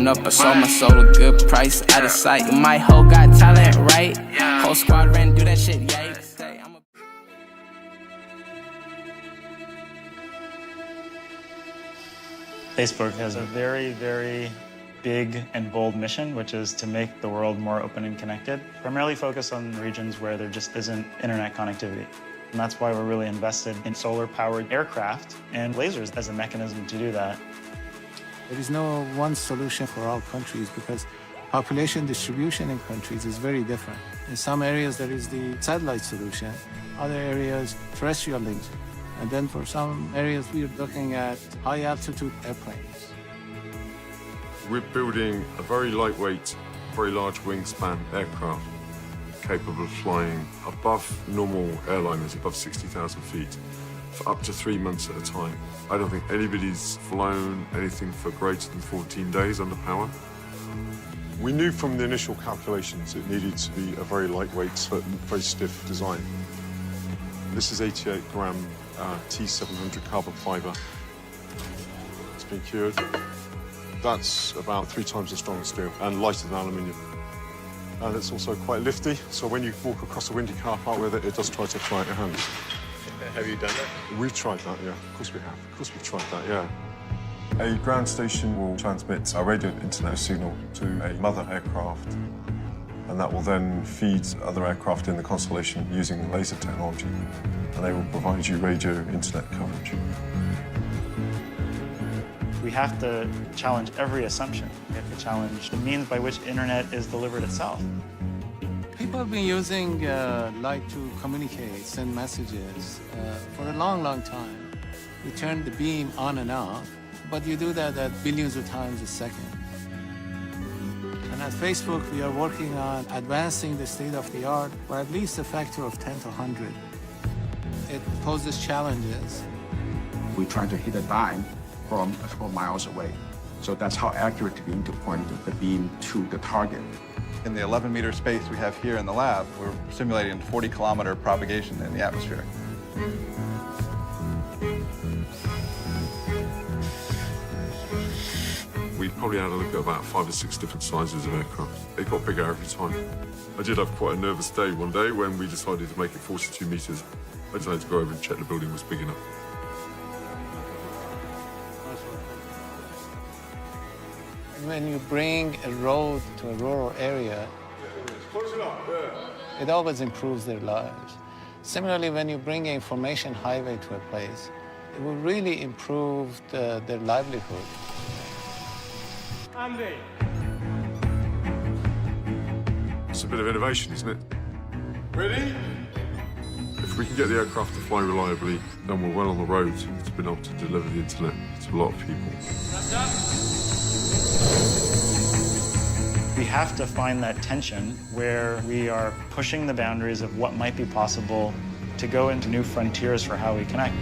blowing up. I sold my soul a good price, out of sight. My hoe got talent, right? Whole squad ran, do that shit, yay. Facebook has a very, very big and bold mission, which is to make the world more open and connected, primarily focused on regions where there just isn't internet connectivity. And that's why we're really invested in solar-powered aircraft and lasers as a mechanism to do that. There is no one solution for all countries because population distribution in countries is very different. In some areas, there is the satellite solution, other areas, terrestrial links. And then for some areas, we're looking at high-altitude airplanes. We're building a very lightweight, very large wingspan aircraft capable of flying above normal airliners, above 60,000 feet, for up to 3 months at a time. I don't think anybody's flown anything for greater than 14 days under power. We knew from the initial calculations it needed to be a very lightweight but very stiff design. This is 88-gram T700 carbon fiber. It's been cured. That's about 3 times as strong as steel and lighter than aluminium. And it's also quite lifty, so when you walk across a windy car park with it, it does try to fly at your hands. Have you done that? We've tried that, yeah. Of course we have. Of course we've tried that, yeah. A ground station will transmit a radio internet signal to a mother aircraft, and that will then feed other aircraft in the constellation using laser technology, and they will provide you radio internet coverage. We have to challenge every assumption. We have to challenge the means by which internet is delivered itself. People have been using light to communicate, send messages for a long, long time. You turn the beam on and off, but you do that at billions of times a second. And at Facebook, we are working on advancing the state-of-the-art by at least a factor of 10 to 100. It poses challenges. We try to hit a dime from a couple miles away. So that's how accurate we need to point the beam to the target. In the 11-meter space we have here in the lab, we're simulating 40-kilometer propagation in the atmosphere. We probably had a look at about 5 or 6 different sizes of aircraft. It got bigger every time. I did have quite a nervous day one day when we decided to make it 42 meters. I decided to go over and check the building was big enough. When you bring a road to a rural area, it always improves their lives. Similarly, when you bring an information highway to a place, it will really improve their livelihood. Andy. It's a bit of innovation, isn't it? Ready? If we can get the aircraft to fly reliably, then we're well on the road to being able to deliver the internet to a lot of people. We have to find that tension where we are pushing the boundaries of what might be possible to go into new frontiers for how we connect.